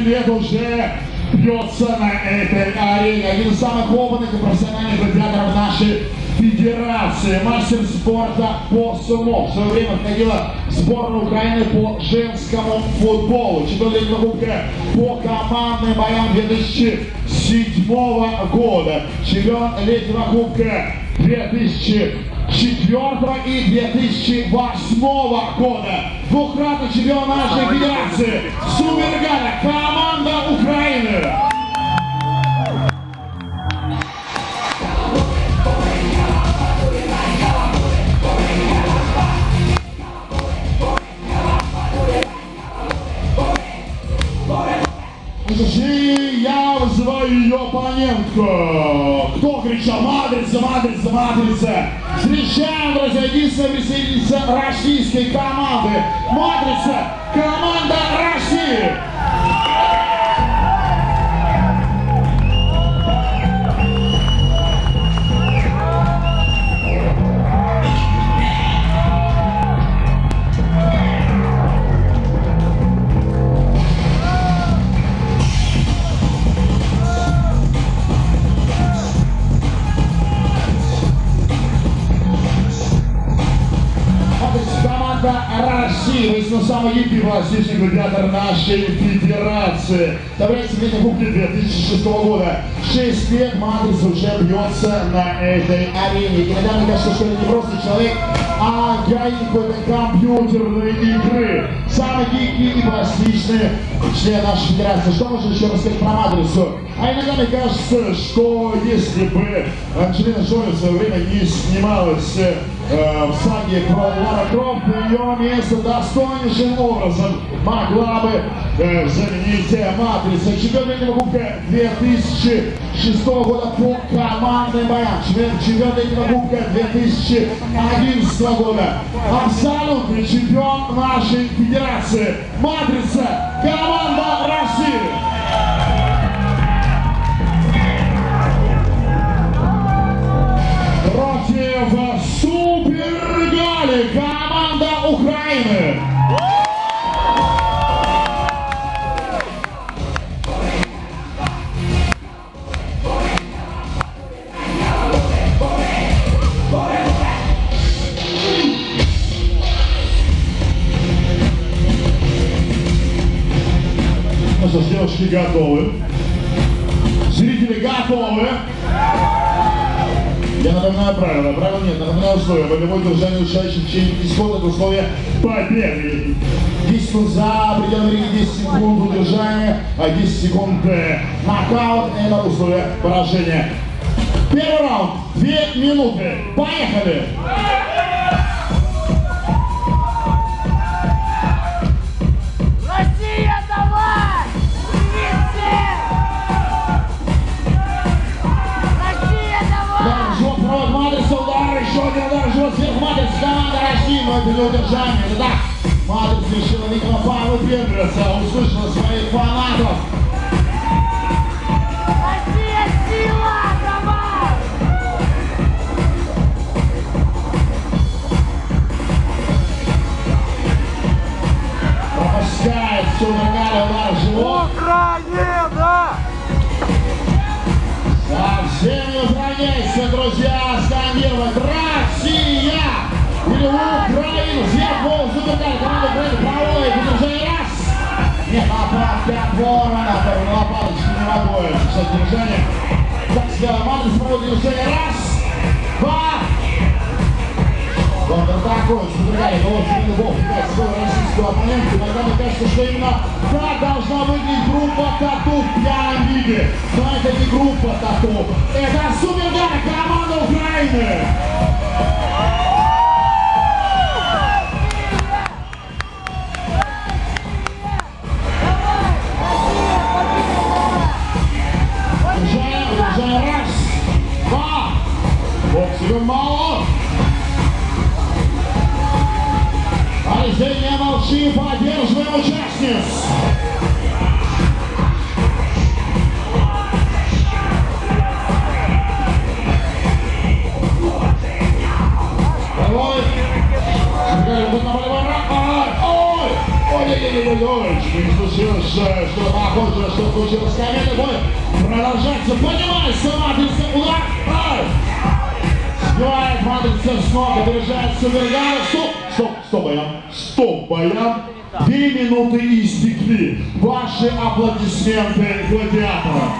лет уже бьется на этой арене. Один из самых опытных и профессиональных гладиаторов нашей федерации. Мастер спорта по сумо. В свое время входила в сборную Украины по женскому футболу. Чемпион летнего кубка по командным боям 2007 года. Чемпион летнего кубка 2004 и 2008 года. Двукратный чемпион нашей федерации. Супергада. Команда Украины. И я вызываю ее оппонентку. Кто кричал? Матрица, матрица, матрица. Встречаем, друзья, единственная представительница российской команды. Матрица, команда России. Россия, если самый юный классический гладиатор нашей федерации. Добраться в летнем кубке 2006 года. 6 лет матрица уже бьется на этой арене. Иногда мне кажется, что это не просто человек, а гений какой-то компьютерной игры. Самый гибкий и пластичный член нашей федерации. Что можно еще рассказать про матрицу? А иногда мне кажется, что если бы Анджелина Джоли в свое время не снималась в саге про Лара Крофт, ее место достойнейшим образом могла бы заменить матрица. Чемпион летнего кубка 2006 года по командным боям. Чемпион летнего кубка 2011 года. Абсолютный чемпион нашей федерации. Матрица, команда России. Против Супергали, команда Украины. Ну что ж, девушки готовы. Зрители готовы. Я напоминаю правила. Правил нет, напоминаю условия. Волевое держание решающих в течение 10 секунд — это условие победы. 10 секунд за пределами ринга, 10 секунд удержания, а 10 секунд нокаут — это условие поражения. Первый раунд, 2 минуты. Поехали! Команда России, но это не удержание, это так. Матрица решила, видимо, повыпендриваться, услышала своих фанатов. Россия, сила, давай! Пропускает Супергали, удар в живот. Украина! Совсем не устраняйся, друзья, скандировать Россия! Или Украину, сверху, Супергали, команда Украины проводит удержание, раз! Нет, поправки от Ворона, который лопаточки не могу, кстати, движение. Так, сделаем, матрица проводит удержание, раз, два! Контратакует Супергали, но очень любовь играет свою российскую оппонентку. Иногда мне кажется, что именно так должна выглядеть группа Тату в пьяном виде. Но это не группа Тату, это Супергали, команда Украины! Раз, два, боксеру мало. А здесь не молчи, поддерживаем участниц. Давай. Вот на болевой рак. Ой, ой, ой, ой, ой, ой, что не случилось, что похоже Посмотрим, что случилось. Комета будет продолжаться. Поднимается матрица. Удар. Ай! Сбивает матрица с ног. Опережается Вергана. Стоп, Баян. 2 минуты истекли. Ваши аплодисменты гладиаторам.